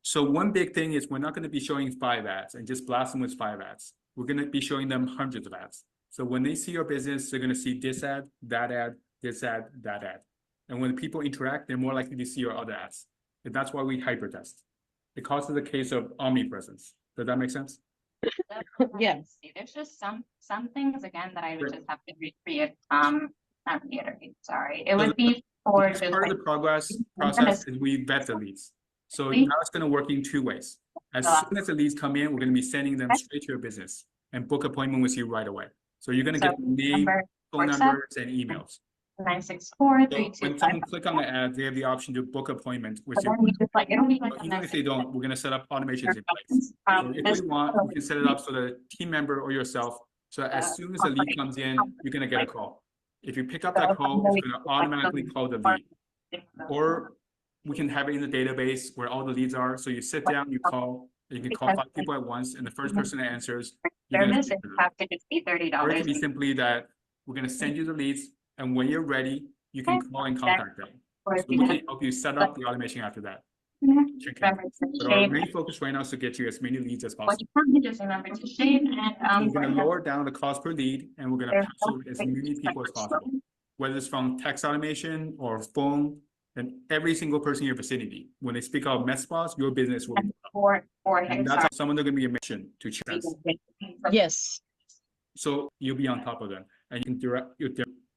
So one big thing is we're not going to be showing 5 ads and just blast them with 5 ads. We're going to be showing them hundreds of ads. So when they see your business, they're going to see this ad, that ad, this ad, that ad. And when people interact, they're more likely to see your other ads. And that's why we hyper test. It causes a case of omnipresence. Does that make sense? Yes. There's just some things again that I would just have to not reiterate, sorry. It would be for just part of the process is we vet the leads. So now it's going to work in 2 ways. As soon as the leads come in, we're going to be sending them straight to your business and book appointment with you right away. So you're going to get name, phone numbers, and emails. 964 So when someone click on the ad, they have the option to book appointment with you. Even if they don't, we're going to set up automations in place. So if we want, we can set it up so the team member or yourself, so as soon as the lead comes in, you're going to get a call. If you pick up that call, it's going to automatically call the lead. Or we can have it in the database where all the leads are. So you sit down, you call, you can call 5 people at once, and the first person that answers, you're going to speak to them. Or it can be simply that we're going to send you the leads, and when you're ready, you can call and contact them. So we can help you set up the automation after that. But our main focus right now is to get you as many leads as possible. Just remember to shave and We're going to lower down the cost per lead, and we're going to pass over as many people as possible, whether it's from text automation or phone, and every single person in your vicinity. When they speak out mess boss, your business will be up. And that's how someone they're going to be a mission to chance. Yes. So you'll be on top of them, and you can direct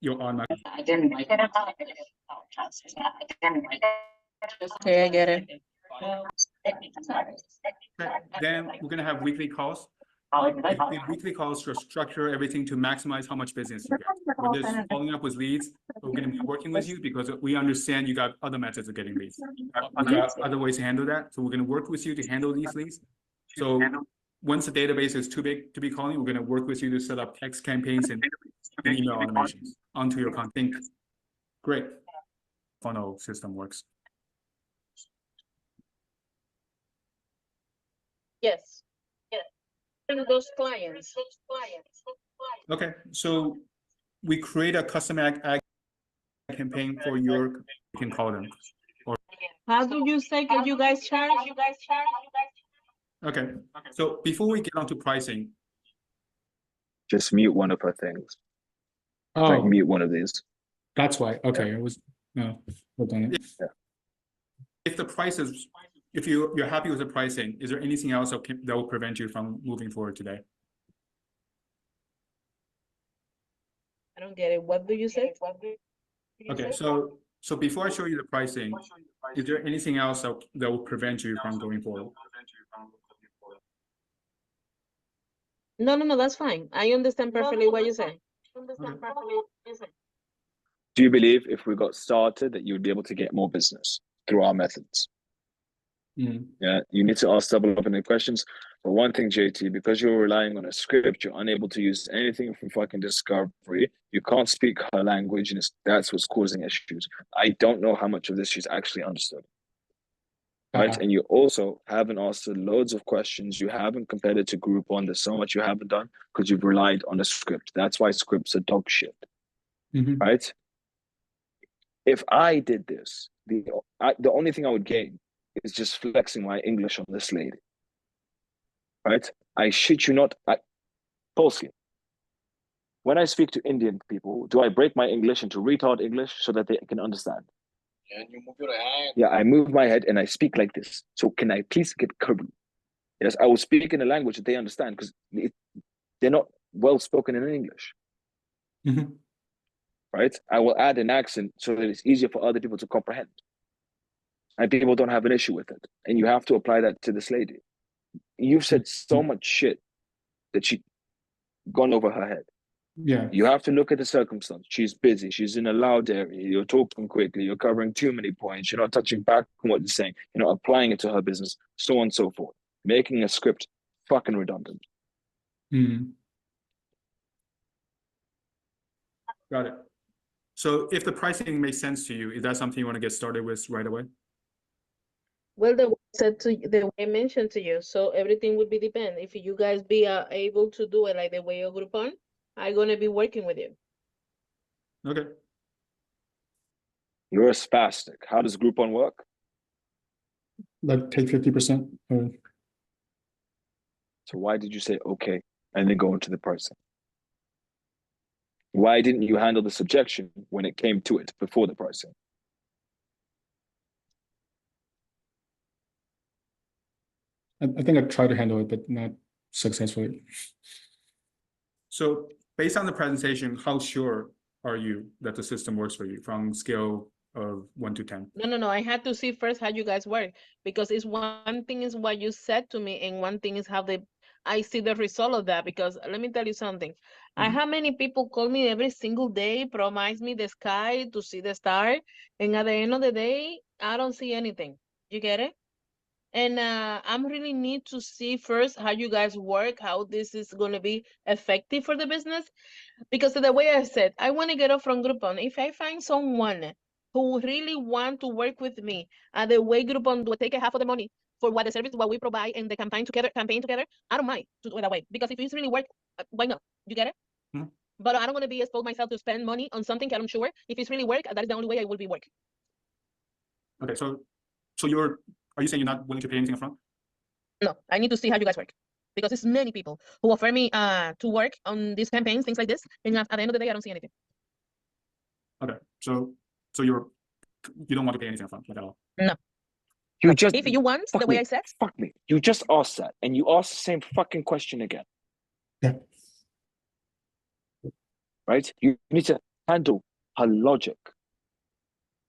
your automatic. I didn't like it. Okay, I get it. Then we're going to have weekly calls. In weekly calls to structure everything to maximize how much business you get. We're just following up with leads. We're going to be working with you because we understand you got other methods of getting leads. You got other ways to handle that. So we're going to work with you to handle these leads. So once the database is too big to be calling, we're going to work with you to set up text campaigns and email automations onto your content. Great. Funnel system works. Yes. Those clients. Okay, so we create a custom ad campaign for your, you can call them. Or How do you say that you guys charge? okay, so before we get onto pricing, Just mute one of her things. oh, Like mute one of these. that's why. Okay, it was no. Hold on. Yeah. If the price is, if you're happy with the pricing, is there anything else that will prevent you from moving forward today? I don't get it. What do you say? Okay, so before I show you the pricing, is there anything else that will prevent you from going forward? No, that's fine. I understand perfectly what you say. Do you believe if we got started that you would be able to get more business through our methods? Yeah, you need to ask double open questions. But one thing, JT, because you're relying on a script, you're unable to use anything from fucking discovery. You can't speak her language, and that's what's causing issues. I don't know how much of this she's actually understood. Right, and you also haven't asked her loads of questions. You haven't compared it to Groupon. There's so much you haven't done because you've relied on a script. That's why scripts are dog shit. Right? If I did this, the only thing I would gain is just flexing my English on this lady. Right? I shit you not. Falsely. When I speak to Indian people, do I break my English into retard English so that they can understand? And you move your hand. Yeah, I move my head and I speak like this. So can I please get curvy? Yes, I will speak in a language that they understand because they're not well spoken in English. Right? I will add an accent so that it's easier for other people to comprehend. And people don't have an issue with it. And you have to apply that to this lady. You've said so much shit that she gone over her head. Yeah. You have to look at the circumstance. She's busy. She's in a loud area. You're talking quickly. You're covering too many points. You're not touching back on what you're saying. You're not applying it to her business, so on and so forth. Making a script fucking redundant. Got it. So if the pricing makes sense to you, is that something you want to get started with right away? Well, the way I mentioned to you, so everything would be depend. If you guys be able to do it like the way of Groupon, I'm gonna be working with you. Okay. You're a spastic. How does Groupon work? Like take 50% or So why did you say okay and then go into the pricing? Why didn't you handle the subjection when it came to it before the pricing? I think I tried to handle it, but not successfully. So based on the presentation, how sure are you that the system works for you from scale of 1 to 10? No. I had to see first how you guys work, because it's one thing is what you said to me, and one thing is how I see the result of that. Because let me tell you something. I have many people call me every single day, promise me the sky to see the star, and at the end of the day, I don't see anything. You get it? And I'm really need to see first how you guys work, how this is going to be effective for the business. Because the way I said, I want to get off from Groupon. If I find someone who really want to work with me, the way Groupon will take a half of the money for what the service, what we provide, and the campaign together, I don't mind to do it that way. Because if it's really work, why not? You get it? But I don't want to be exposed myself to spend money on something I'm sure if it's really work, that is the only way I will be working. Okay, so are you saying you're not willing to pay anything upfront? No, I need to see how you guys work. Because it's many people who offer me to work on these campaigns, things like this, and at the end of the day, I don't see anything. Okay, so you don't want to pay anything upfront, like at all? No. You just If you want the way I said, fuck me. You just asked that, and you asked the same fucking question again. Yeah. Right? You need to handle her logic.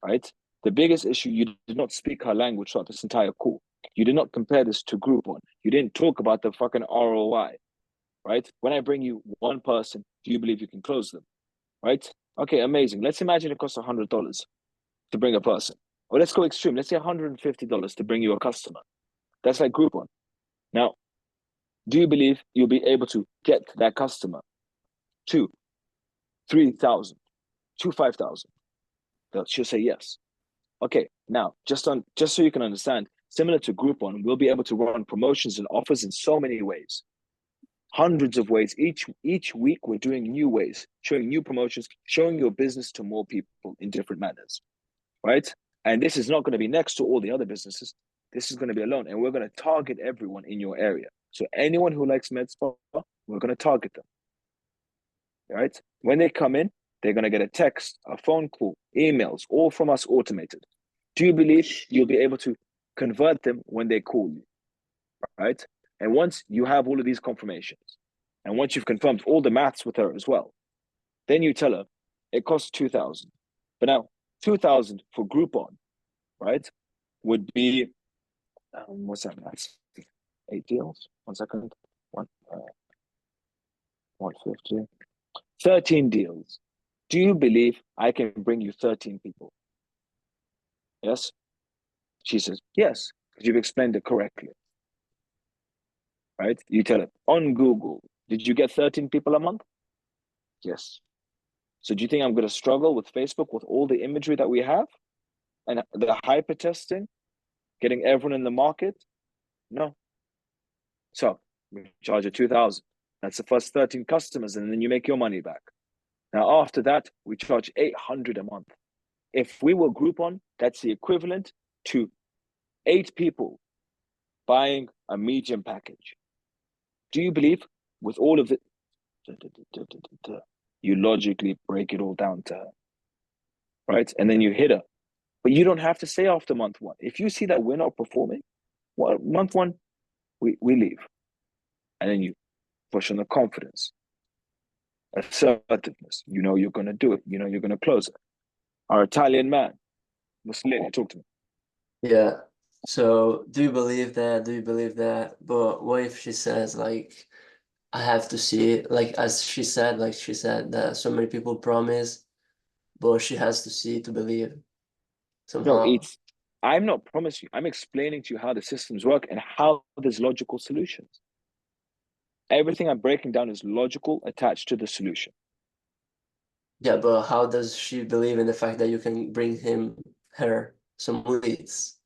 Right? The biggest issue, you did not speak her language throughout this entire call. You did not compare this to Groupon. You didn't talk about the fucking ROI. Right? When I bring you one person, do you believe you can close them? Right? Okay, amazing. Let's imagine it costs $100 to bring a person. Or let's go extreme. Let's say $150 to bring you a customer. That's like Groupon. Now, do you believe you'll be able to get that customer to 3,000, to 5,000? She'll say yes. Okay, now just so you can understand, similar to Groupon, we'll be able to run promotions and offers in so many ways, hundreds of ways. Each week we're doing new ways, showing new promotions, showing your business to more people in different manners, right? And this is not going to be next to all the other businesses. This is going to be alone, and we're going to target everyone in your area. So anyone who likes med spa, we're going to target them, right? When they come in, they're going to get a text, a phone call, emails, all from us automated. Do you believe you'll be able to convert them when they call you, right? And once you have all of these confirmations, and once you've confirmed all the maths with her as well, then you tell her it costs 2,000. But now 2,000 for Groupon, right, would be, what's that maths? 8 deals? 1 second. 150. 13 deals. Do you believe I can bring you 13 people? Yes? She says, yes, because you've explained it correctly. Right? You tell her, on Google, did you get 13 people a month? Yes. So do you think I'm going to struggle with Facebook with all the imagery that we have and the hyper testing, getting everyone in the market? No. So we charge you 2,000. That's the first 13 customers, and then you make your money back. Now, after that, we charge 800 a month. If we were Groupon, that's the equivalent to 8 people buying a medium package. Do you believe with all of it, you logically break it all down to her, right? And then you hit her. But you don't have to say after month 1. If you see that we're not performing, well, month 1, we leave. And then you push on the confidence, assertiveness. You know you're going to do it. You know you're going to close it. Our Italian man, Mussolini, talk to me. Yeah. So do you believe that? Do you believe that? But what if she says, like, I have to see it, like as she said, that so many people promise, but she has to see to believe somehow. No, I'm not promising you. I'm explaining to you how the systems work and how there's logical solutions. Everything I'm breaking down is logical attached to the solution. Yeah, but how does she believe in the fact that you can bring her some leads?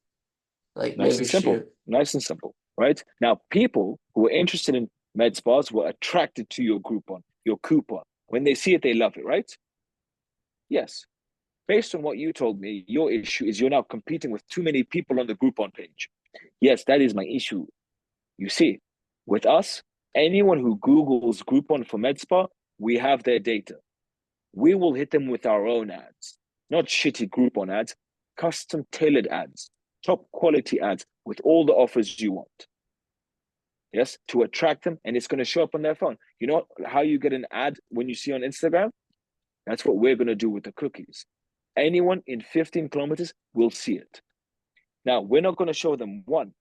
Like Nice maybe and simple. Nice and simple, right? Now, people who are interested in med spas were attracted to your coupon. When they see it, they love it, right? Yes. Based on what you told me, your issue is you're now competing with too many people on the Groupon page. Yes, that is my issue. You see, with us, anyone who Googles Groupon for MedSpa, we have their data. We will hit them with our own ads, not shitty Groupon ads, custom tailored ads, top quality ads with all the offers you want. Yes, to attract them, and it's going to show up on their phone. You know how you get an ad when you see on Instagram? That's what we're going to do with the cookies. Anyone in 15 kilometers will see it. Now, we're not going to show them one.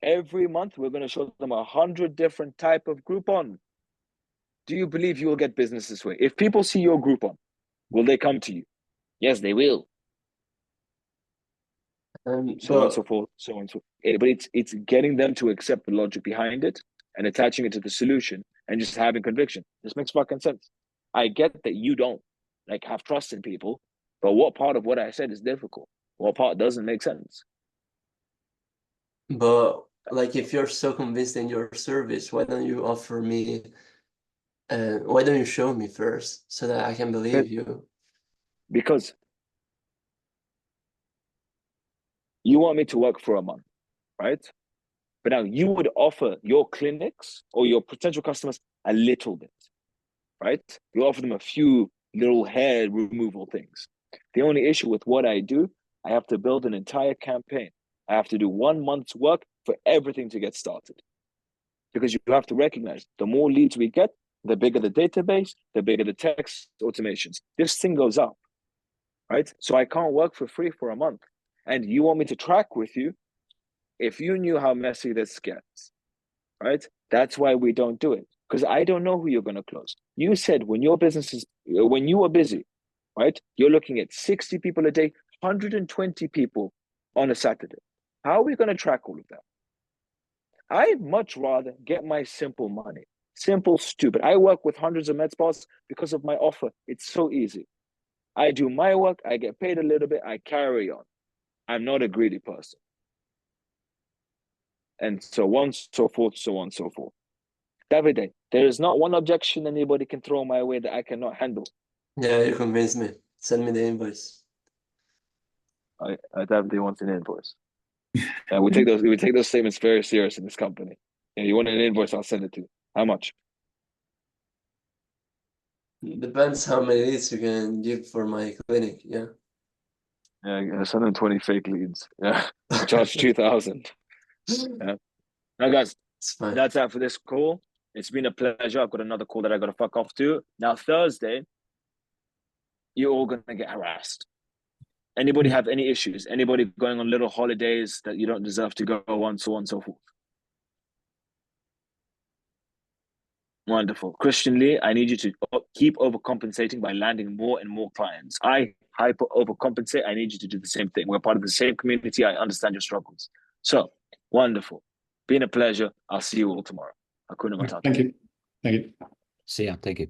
Every month, we're going to show them 100 different type of Groupon. Do you believe you will get business this way? If people see your Groupon, will they come to you? Yes, they will. So on and so forth, so on and so forth. But it's getting them to accept the logic behind it and attaching it to the solution and just having conviction. This makes fucking sense. I get that you don't like have trust in people, but what part of what I said is difficult? What part doesn't make sense? But like, if you're so convinced in your service, why don't you offer me? Why don't you show me first so that I can believe you? Because you want me to work for a month, right? But now you would offer your clinics or your potential customers a little bit, right? You offer them a few little hair removal things. The only issue with what I do, I have to build an entire campaign. I have to do 1 month's work for everything to get started. Because you have to recognize the more leads we get, the bigger the database, the bigger the text automations. This thing goes up, right? So I can't work for free for a month. And you want me to track with you? If you knew how messy this gets, right? That's why we don't do it. Because I don't know who you're going to close. You said when your business is, when you are busy, right? You're looking at 60 people a day, 120 people on a Saturday. How are we going to track all of that? I'd much rather get my simple money. Simple, stupid. I work with hundreds of med spas because of my offer. It's so easy. I do my work, I get paid a little bit, I carry on. I'm not a greedy person. And so on, so forth, so on, so forth. Davide, there is not one objection anybody can throw my way that I cannot handle. Yeah, you convinced me. Send me the invoice. I Davide wants an invoice. We take those statements very serious in this company. Yeah, you want an invoice, I'll send it to you. How much? Depends how many leads you can give for my clinic. Yeah. Yeah, 120 fake leads. Yeah, I charge 2,000. Yeah. Now, guys, that's that for this call. It's been a pleasure. I've got another call that I got to fuck off to. Now, Thursday, you're all going to get harassed. Anybody have any issues? Anybody going on little holidays that you don't deserve to go on, so on and so forth? Wonderful. Christian Lee, I need you to keep overcompensating by landing more and more clients. I hyper overcompensate. I need you to do the same thing. We're part of the same community. I understand your struggles. So, wonderful. Been a pleasure. I'll see you all tomorrow. Hakuna Matata. Thank you. Thank you. See ya. Thank you.